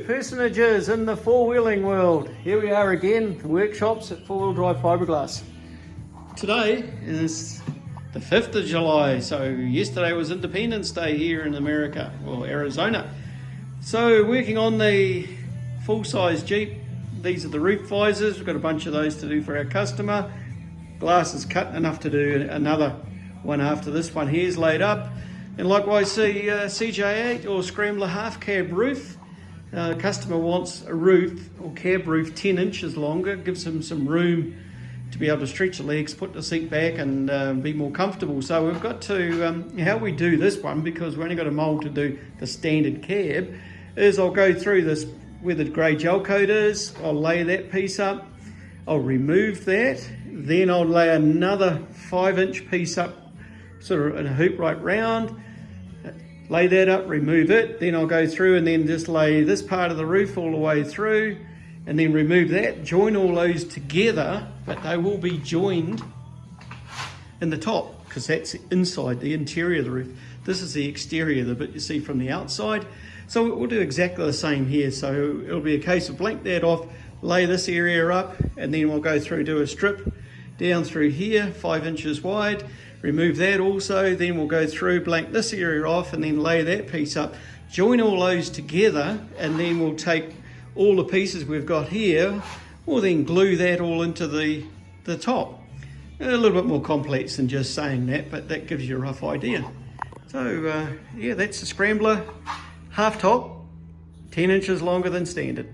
personages in the four-wheeling world. Here we are again, the workshops at four-wheel drive Fibreglass. Today is the 5th of July, so yesterday was Independence Day here in America, or Arizona. So working on the full-size Jeep. These are the roof visors. We've got a bunch of those to do for our customer. Glass is cut enough to do another one after this one here is laid up. And likewise the CJ8 or Scrambler half cab roof. Customer wants a roof or cab roof 10 inches longer, gives him some room to be able to stretch the legs, put the seat back and be more comfortable. So we've got to, how we do this one, because we've only got a mould to do the standard cab, is I'll go through this where the grey gel coat is, I'll lay that piece up, I'll remove that, then I'll lay another 5-inch piece up, sort of in a hoop right round, lay that up, remove it, then I'll go through and then just lay this part of the roof all the way through, and then remove that, join all those together, but they will be joined in the top, because that's inside, the interior of the roof. This is the exterior, the bit you see from the outside. So we'll do exactly the same here. So it'll be a case of blank that off, lay this area up, and then we'll go through, do a strip down through here, 5 inches wide, remove that also, then we'll go through, blank this area off, and then lay that piece up, join all those together, and then we'll take all the pieces we've got here, we'll then glue that all into the top. A little bit more complex than just saying that, but that gives you a rough idea. So yeah, that's the Scrambler half top, 10 inches longer than standard.